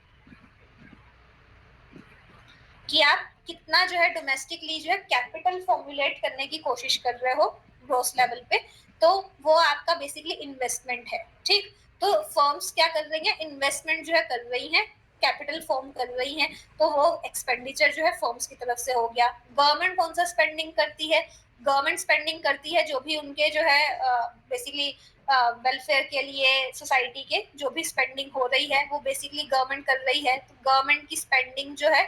कि आप कितना जो है डोमेस्टिकली जो है कैपिटल फॉर्मुलेट करने की कोशिश कर रहे हो ग्रोस लेवल पे, तो वो आपका बेसिकली इन्वेस्टमेंट है, ठीक। तो फर्म्स क्या कर रही हैं? इन्वेस्टमेंट जो है कर रही हैं, कैपिटल फॉर्म कर रही हैं, तो वो एक्सपेंडिचर जो है फर्म्स की तरफ से हो गया। गवर्नमेंट कौन सा स्पेंडिंग करती है? गवर्नमेंट स्पेंडिंग करती है जो भी उनके जो है बेसिकली वेलफेयर के लिए सोसाइटी के जो भी स्पेंडिंग हो रही है वो बेसिकली गवर्नमेंट कर रही है। तो गवर्नमेंट की स्पेंडिंग जो है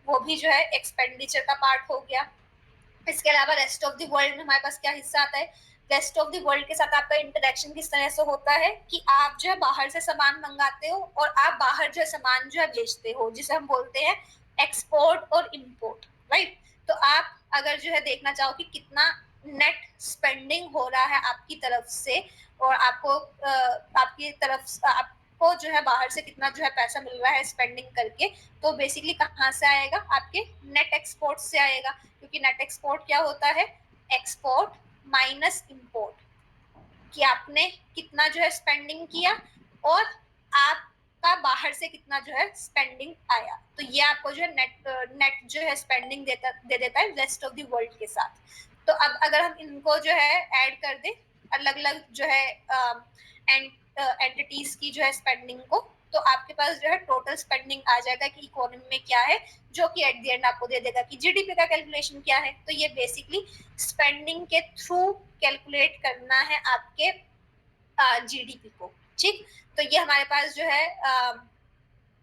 वो भी जो है एक्सपेंडिचर का पार्ट हो गया। इसके अलावा रेस्ट ऑफ द वर्ल्ड में हमारे पास क्या हिस्सा आता है? रेस्ट ऑफ द वर्ल्ड के साथ आपका इंटरेक्शन किस तरह से होता है कि आप जो है बाहर से सामान मंगाते हो और आप बाहर जो है सामान जो है बेचते हो, जिसे हम बोलते हैं एक्सपोर्ट और इम्पोर्ट, राइट। तो आप अगर जो है देखना चाहो कि कितना नेट स्पेंडिंग हो रहा है आपकी तरफ से और आपको आपकी तरफ आपको जो है बाहर से कितना जो है पैसा मिल रहा है स्पेंडिंग करके, तो बेसिकली कहाँ से आएगा? आपके नेट एक्सपोर्ट से आएगा, क्योंकि नेट एक्सपोर्ट क्या होता है? एक्सपोर्ट माइनस इंपोर्ट, कि आपने कितना जो है स्पेंडिंग किया और आपका बाहर से कितना जो है स्पेंडिंग आया, तो ये आपको जो है नेट जो है स्पेंडिंग दे देता है रेस्ट ऑफ द वर्ल्ड के साथ। तो अब अगर हम इनको जो है ऐड कर दें अलग अलग जो है एंटिटीज की जो है स्पेंडिंग को, तो आपके पास जो है टोटल स्पेंडिंग आ जाएगा कि इकोनॉमी में क्या है, जो कि एट द एंड आपको दे देगा कि जीडीपी का कैलकुलेशन क्या है। तो ये बेसिकली स्पेंडिंग के थ्रू कैलकुलेट करना है आपके जीडीपी को, ठीक। तो ये हमारे पास जो है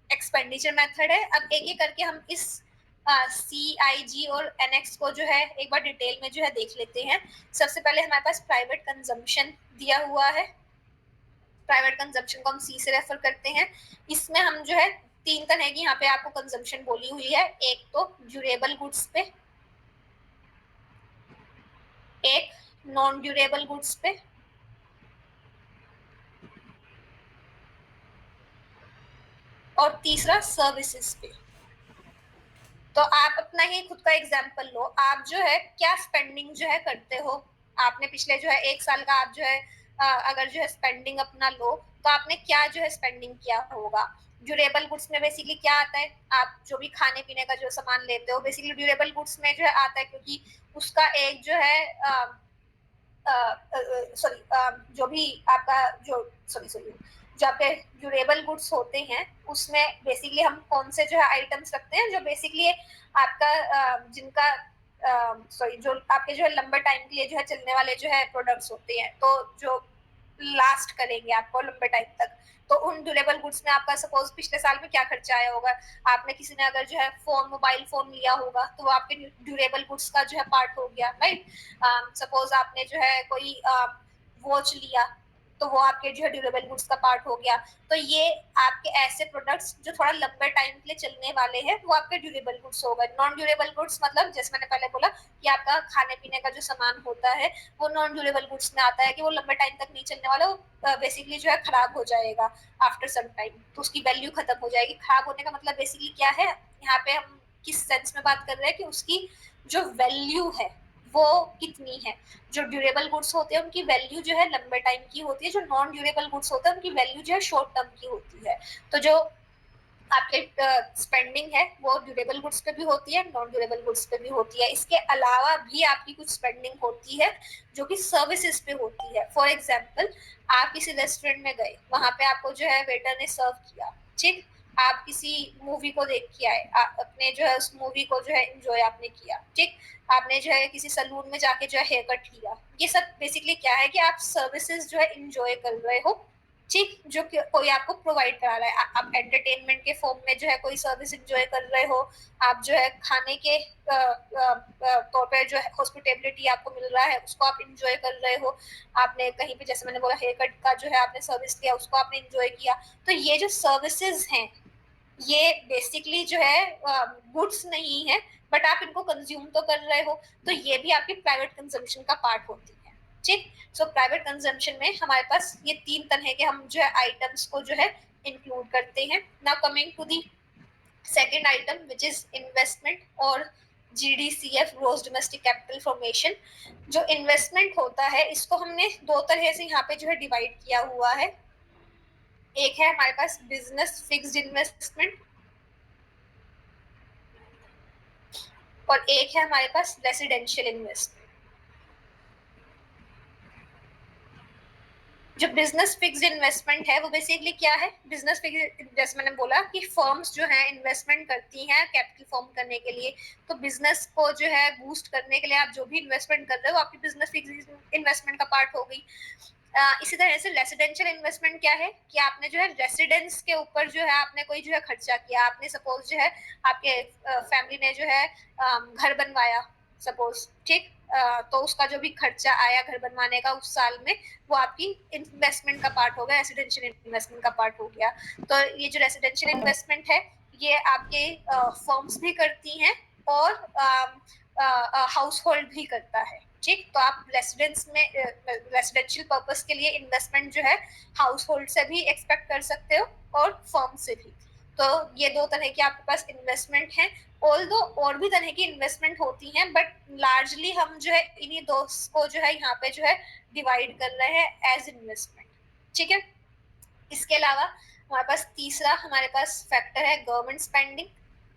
एक्सपेंडिचर मेथड है। अब एक एक करके हम इस CIG और NX को जो है एक बार डिटेल में जो है देख लेते हैं। सबसे पहले हमारे पास प्राइवेट कंजम्पशन दिया हुआ है, प्राइवेट कंजम्पशन को हम C से रेफर करते हैं। इसमें हम जो है 3 तरह की यहाँ पे आपको कंजम्पशन बोली हुई है, एक तो ड्यूरेबल गुड्स पे, एक नॉन ड्यूरेबल गुड्स पे, और तीसरा सर्विसेज पे। तो आप अपना ही खुद का एग्जाम्पल लो, आप जो है क्या स्पेंडिंग जो है करते हो, आपने पिछले जो है 1 साल का आप जो है अगर जो है स्पेंडिंग अपना लो तो आपने क्या जो है स्पेंडिंग किया होगा। ड्यूरेबल गुड्स में बेसिकली क्या आता है? आप जो भी खाने पीने का जो सामान लेते हो बेसिकली ड्यूरेबल गुड्स में जो है आता है, क्योंकि उसका एक जो है सॉरी जो भी आपका जो सॉरी जो आपके ड्यूरेबल गुड्स होते हैं उसमें बेसिकली हम कौन से जो है आइटम्स रखते हैं जो बेसिकली आपका जिनका सॉरी जो आपके जो है लंबे टाइम के लिए जो है चलने वाले जो है प्रोडक्ट्स होते हैं, तो जो लास्ट करेंगे आपको लंबे टाइम तक। तो उन ड्यूरेबल गुड्स में आपका सपोज पिछले साल में क्या खर्चा आया होगा, आपने किसी ने अगर जो है मोबाइल फोन लिया होगा तो वो आपके ड्यूरेबल गुड्स का जो है पार्ट हो गया, राइट। सपोज आपने जो है कोई वॉच लिया तो वो आपके जो है ड्यूरेबल गुड्स का पार्ट हो गया। तो ये आपके ऐसे प्रोडक्ट्स जो थोड़ा लंबे टाइम के लिए चलने वाले हैं वो आपके ड्यूरेबल गुड्स हो गए। नॉन ड्यूरेबल गुड्स मतलब जैसे मैंने पहले बोला कि आपका खाने पीने का जो सामान होता है वो नॉन ड्यूरेबल गुड्स में आता है, कि वो लंबे टाइम तक नहीं चलने वाला, वो बेसिकली जो है खराब हो जाएगा आफ्टर सम टाइम, तो उसकी वैल्यू खत्म हो जाएगी। खराब होने का मतलब बेसिकली क्या है, यहाँ पे हम किस सेंस में बात कर रहे हैं कि उसकी जो वैल्यू है वो कितनी है। जो ड्यूरेबल गुड्स होते हैं उनकी वैल्यू जो है लंबे टाइम की होती है, जो नॉन ड्यूरेबल गुड्स होते हैं उनकी वैल्यू जो है शॉर्ट टर्म की होती है। तो जो आपके स्पेंडिंग है वो ड्यूरेबल गुड्स पे भी होती है, नॉन ड्यूरेबल गुड्स पे भी होती है। इसके अलावा भी आपकी कुछ स्पेंडिंग होती है जो कि सर्विसेज पे होती है। फॉर एग्जांपल, आप किसी रेस्टोरेंट में गए, वहां पे आपको जो है वेटर ने सर्व किया, ठीक, आप किसी मूवी को देख के आए, अपने जो है उस मूवी को जो है एंजॉय आपने किया, ठीक, आपने जो है किसी सलून में जाके जो है हेयर कट लिया, ये सब बेसिकली क्या है कि आप सर्विसेज जो है एंजॉय कर रहे हो, ठीक, जो कोई आपको प्रोवाइड करा रहा है। आप एंटरटेनमेंट के फॉर्म में जो है कोई सर्विस एंजॉय कर रहे हो, आप जो है खाने के तौर पे जो है हॉस्पिटेबिलिटी आपको मिल रहा है उसको आप एंजॉय कर रहे हो, आपने कहीं पे जैसे मैंने बोला हेयर कट का जो है आपने सर्विस लिया उसको आपने एंजॉय किया। तो ये जो सर्विसेज हैं ये बेसिकली जो है गुड्स नहीं है, बट आप इनको कंज्यूम तो कर रहे हो, तो ये भी आपकी प्राइवेट कंजम्पशन का पार्ट होती है, ठीक। सो प्राइवेट कंजम्पशन में हमारे पास ये 3 तरह के हम जो है आइटम्स को जो है इंक्लूड करते हैं। Now coming to the second item which is investment और GDCF, gross domestic capital formation. जो इन्वेस्टमेंट होता है इसको हमने 2 तरह से यहाँ पे जो है डिवाइड किया हुआ है। एक है हमारे पास बिजनेस फिक्स्ड इन्वेस्टमेंट और एक है हमारे पास रेसिडेंशियल इन्वेस्टमेंट। जो बिजनेस फिक्स्ड इन्वेस्टमेंट है वो बेसिकली क्या है, बिजनेस फिक्स्ड, जैसे मैंने बोला कि फर्म्स जो है इन्वेस्टमेंट करती हैं कैपिटल फॉर्म करने के लिए, तो बिजनेस को जो है बूस्ट करने के लिए आप जो भी इन्वेस्टमेंट कर रहे हो आपकी बिजनेस फिक्स्ड इन्वेस्टमेंट का पार्ट हो गई। इसी तरह से रेसिडेंशियल इन्वेस्टमेंट क्या है कि आपने जो है रेसिडेंस के ऊपर जो है आपने कोई जो है खर्चा किया, आपने सपोज जो है आपके फैमिली ने जो है घर बनवाया सपोज, ठीक, तो उसका जो भी खर्चा आया घर बनवाने का उस साल में वो आपकी इन्वेस्टमेंट का पार्ट हो गया, रेसिडेंशियल इन्वेस्टमेंट का पार्ट हो गया। तो ये जो रेसिडेंशियल इन्वेस्टमेंट है ये आपके फर्म्स भी करती हैं और हाउस होल्ड भी करता है, ठीक। तो आप रेसिडेंस में रेसिडेंशियल पर्पस के लिए इन्वेस्टमेंट जो है हाउस होल्ड से भी एक्सपेक्ट कर सकते हो और फर्म से भी। तो ये 2 तरह की आपके पास इन्वेस्टमेंट है। ऑल्दो और भी तरह की इन्वेस्टमेंट होती हैं बट लार्जली हम जो है इन्हीं 2 को जो है यहाँ पे जो है डिवाइड कर रहे हैं एज इन्वेस्टमेंट, ठीक है। इसके अलावा हमारे पास तीसरा हमारे पास फैक्टर है गवर्नमेंट स्पेंडिंग।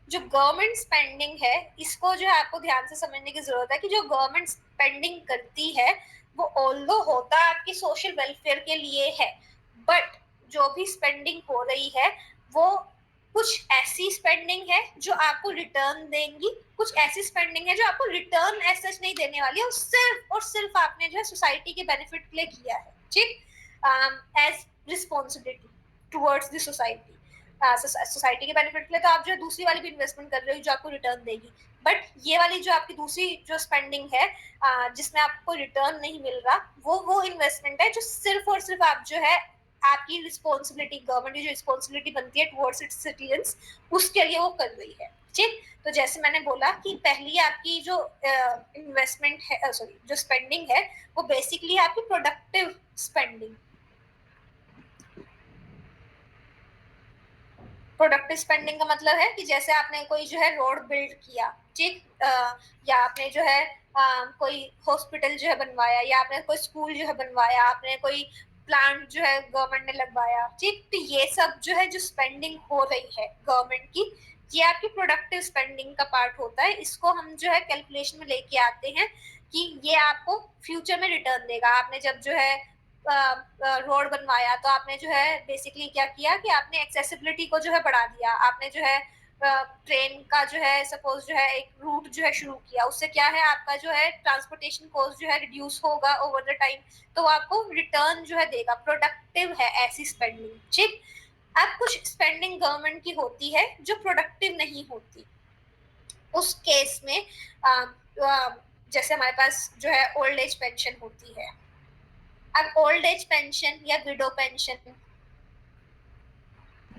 जो गवर्नमेंट स्पेंडिंग है इसको जो है आपको ध्यान से समझने की जरूरत है कि जो गवर्नमेंट स्पेंडिंग करती है वो ऑल्दो होता आपकी सोशल वेलफेयर के लिए है, बट जो भी स्पेंडिंग हो रही है वो कुछ ऐसी स्पेंडिंग है जो आपको रिटर्न देंगी, कुछ ऐसी स्पेंडिंग है जो आपको रिटर्न एज सच नहीं देने वाली है, और सिर्फ आपने जो है सोसाइटी के बेनिफिट के लिए किया है, ठीक, as responsibility towards the society. Society के बेनिफिट के लिए तो आप जो है दूसरी वाली भी इन्वेस्टमेंट कर रहे हो जो आपको रिटर्न देगी, बट ये वाली जो आपकी दूसरी जो स्पेंडिंग है जिसमें आपको रिटर्न नहीं मिल रहा वो इन्वेस्टमेंट है जो सिर्फ और सिर्फ आप जो है आपकी रिस्पॉन्सिबिलिटी, गवर्नमेंट की जो रिस्पॉन्सिबिलिटी बनती है टुवर्ड्स इट्स सिटीजन्स उसके लिए वो कर रही है, ठीक। तो जैसे मैंने बोला कि पहली आपकी जो इन्वेस्टमेंट है, सॉरी, जो स्पेंडिंग है वो बेसिकली आपकी प्रोडक्टिव स्पेंडिंग। प्रोडक्टिव स्पेंडिंग का मतलब है कि जैसे आपने कोई जो है रोड बिल्ड किया, ठीक, या आपने जो है कोई हॉस्पिटल जो है बनवाया, या आपने कोई स्कूल जो है बनवाया, आपने कोई प्लांट जो है गवर्नमेंट ने लगवाया, ठीक। तो ये सब जो है जो स्पेंडिंग हो रही है गवर्नमेंट की ये आपकी प्रोडक्टिव स्पेंडिंग का पार्ट होता है। इसको हम जो है कैलकुलेशन में लेके आते हैं कि ये आपको फ्यूचर में रिटर्न देगा। आपने जब जो है रोड बनवाया तो आपने जो है बेसिकली क्या किया कि आपने एक्सेसिबिलिटी को जो है बढ़ा दिया, आपने जो है ट्रेन का जो है सपोज जो है एक रूट जो है शुरू किया, उससे क्या है आपका जो है ट्रांसपोर्टेशन कॉस्ट जो है रिड्यूस होगा ओवर द टाइम, तो आपको रिटर्न जो है देगा, प्रोडक्टिव है ऐसी स्पेंडिंग, ठीक। अब कुछ स्पेंडिंग गवर्नमेंट की होती है जो प्रोडक्टिव नहीं होती, उस केस में जैसे हमारे पास जो है ओल्ड एज पेंशन होती है, अब ओल्ड एज पेंशन या विडो पेंशन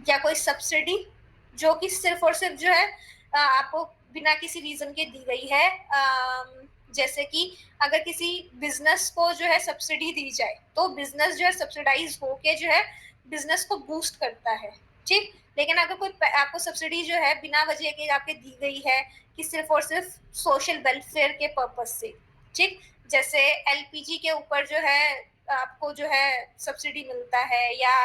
या कोई सब्सिडी जो कि सिर्फ और सिर्फ जो है आपको बिना किसी रीजन के दी गई है, जैसे कि अगर किसी बिजनेस को जो है सब्सिडी दी जाए तो बिजनेस जो है सब्सिडाइज होके जो है बिजनेस को बूस्ट करता है, ठीक। लेकिन अगर कोई आपको सब्सिडी जो है बिना वजह के आपके दी गई है कि सिर्फ और सिर्फ सोशल वेलफेयर के पर्पज से, ठीक, जैसे एलपीजी के ऊपर जो है आपको जो है सब्सिडी मिलता है या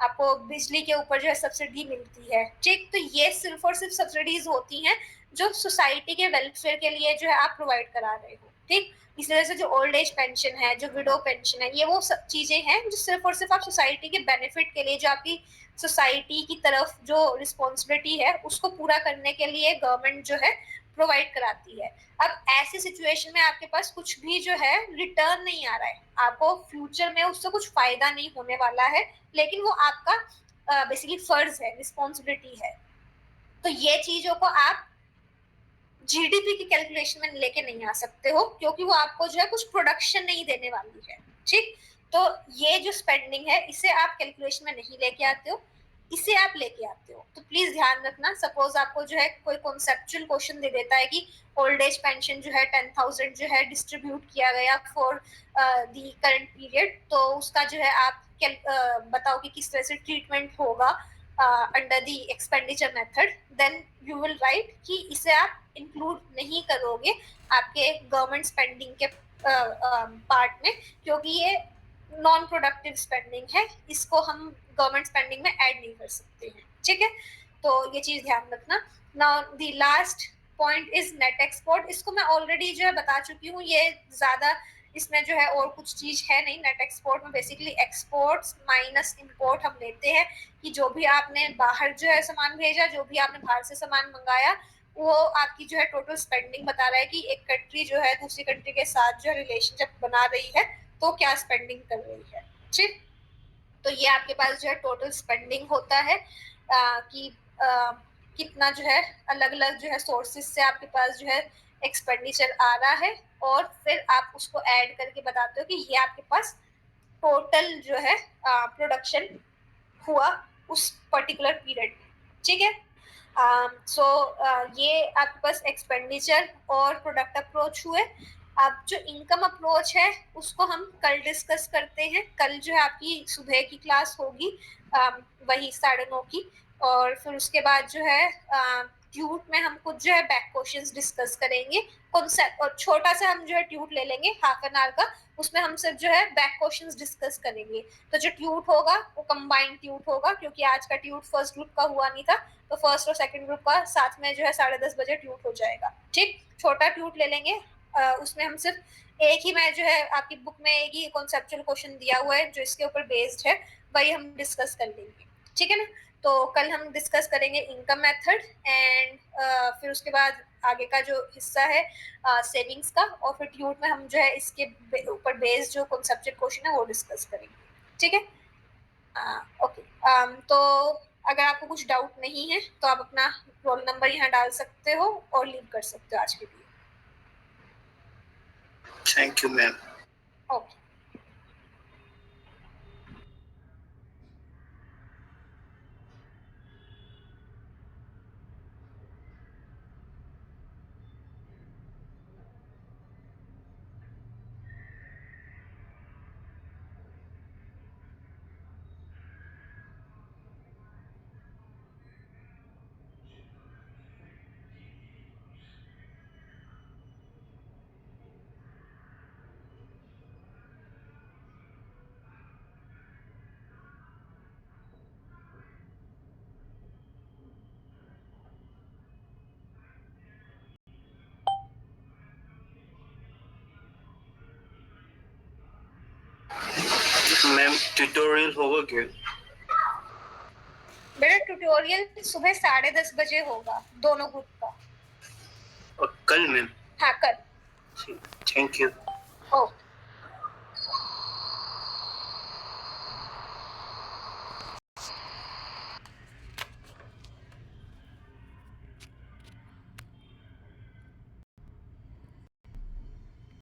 आपको बिजली के ऊपर जो है सब्सिडी मिलती है, ठीक। तो ये सिर्फ और सिर्फ सब्सिडीज होती हैं जो सोसाइटी के वेलफेयर के लिए जो है आप प्रोवाइड करा रहे हो, ठीक। इस तरह से जो ओल्ड एज पेंशन है, जो विडो पेंशन है, ये वो सब चीजें हैं जो सिर्फ और सिर्फ आप सोसाइटी के बेनिफिट के लिए, जो आपकी सोसाइटी की तरफ जो रिस्पॉन्सिबिलिटी है उसको पूरा करने के लिए गवर्नमेंट जो है प्रोवाइड कराती है। अब ऐसी सिचुएशन में आपके पास कुछ भी जो है रिटर्न नहीं आ रहा है, आपको फ्यूचर में उससे कुछ फायदा नहीं होने वाला है, लेकिन वो आपका बेसिकली फर्ज है, रिस्पॉन्सिबिलिटी है। तो ये चीजों को आप जीडीपी की कैलकुलेशन में लेके नहीं आ सकते हो, क्योंकि वो आपको जो है कुछ प्रोडक्शन नहीं देने वाली है, ठीक। तो ये जो स्पेंडिंग है इसे आप कैलकुलेशन में नहीं लेके आते हो, इसे आप लेके आते हो। तो प्लीज ध्यान रखना, सपोज आपको जो है कोई कॉन्सेप्चुअल क्वेश्चन दे देता है कि ओल्ड एज पेंशन जो है 10,000 जो है डिस्ट्रीब्यूट किया गया फॉर दी करंट पीरियड, तो उसका जो है आप बताओ कि किस तरह से ट्रीटमेंट होगा under the expenditure method, then you will write कि इसे आप इंक्लूड नहीं करोगे आपके गवर्नमेंट स्पेंडिंग के पार्ट में, क्योंकि ये नॉन प्रोडक्टिव स्पेंडिंग है, इसको हम गवर्नमेंट स्पेंडिंग में ऐड नहीं कर सकते हैं, ठीक है। तो ये चीज ध्यान रखना। Now the last point is net export. इसको मैं ऑलरेडी जो है बता चुकी हूँ, ये ज्यादा इसमें जो है और कुछ चीज है नहीं। नेट एक्सपोर्ट में बेसिकली एक्सपोर्ट्स माइनस इंपोर्ट हम लेते हैं कि जो भी आपने बाहर जो है सामान भेजा, जो भी आपने बाहर से सामान मंगाया, वो आपकी जो है टोटल स्पेंडिंग बता रहा है कि एक कंट्री जो है दूसरी कंट्री के साथ जो रिलेशनशिप बना रही है तो क्या स्पेंडिंग कर रही है, ठीक। तो ये आपके पास जो है टोटल स्पेंडिंग होता है कि कितना जो है अलग अलग जो है सोर्सेज से आपके पास जो है एक्सपेंडिचर आ रहा है, और फिर आप उसको ऐड करके बताते हो कि ये आपके पास टोटल जो है प्रोडक्शन हुआ उस पर्टिकुलर पीरियड में, ठीक है। सो ये आपके पास एक्सपेंडिचर और प्रोडक्ट अप्रोच हुए। अब जो इनकम अप्रोच है उसको हम कल डिस्कस करते हैं। कल जो है आपकी सुबह की क्लास होगी वही 9:30 की, और फिर उसके बाद जो है ट्यूट में हम कुछ जो है बैक क्वेश्चंस डिस्कस करेंगे कॉन्सेप्ट, और छोटा सा हम जो है ट्यूट ले लेंगे हाफ एन आवर का, उसमें हम सिर्फ जो है बैक क्वेश्चंस डिस्कस करेंगे। तो जो ट्यूट होगा वो कंबाइंड ट्यूट होगा, क्योंकि आज का ट्यूट फर्स्ट ग्रुप का हुआ नहीं था, तो फर्स्ट और सेकंड ग्रुप का साथ में जो है 10:30 बजे ट्यूट हो जाएगा, ठीक। छोटा ट्यूट ले लेंगे, उसमें हम सिर्फ एक ही, मैं जो है आपकी बुक में एक ही कॉन्सेप्चुअल क्वेश्चन दिया हुआ है जो इसके ऊपर बेस्ड है, वही हम डिस्कस कर लेंगे, ठीक है ना। तो कल हम डिस्कस करेंगे इनकम मेथड एंड फिर उसके बाद आगे का जो हिस्सा है सेविंग्स का, और फिर ट्यूट में हम जो है इसके ऊपर बेस्ड जो कॉन्सेप्चुअल क्वेश्चन है वो डिस्कस करेंगे, ठीक है। ओके, तो अगर आपको कुछ डाउट नहीं है तो आप अपना रोल नंबर यहाँ डाल सकते हो और लीव कर सकते हो आज के लिए। Thank you ma'am. Okay. Ma'am tutorial होगा क्या? बेटा ट्यूटोरियल सुबह 10:30 बजे होगा दोनों ग्रुप का। और कल मैम? हाँ कल। Thank you. ओके।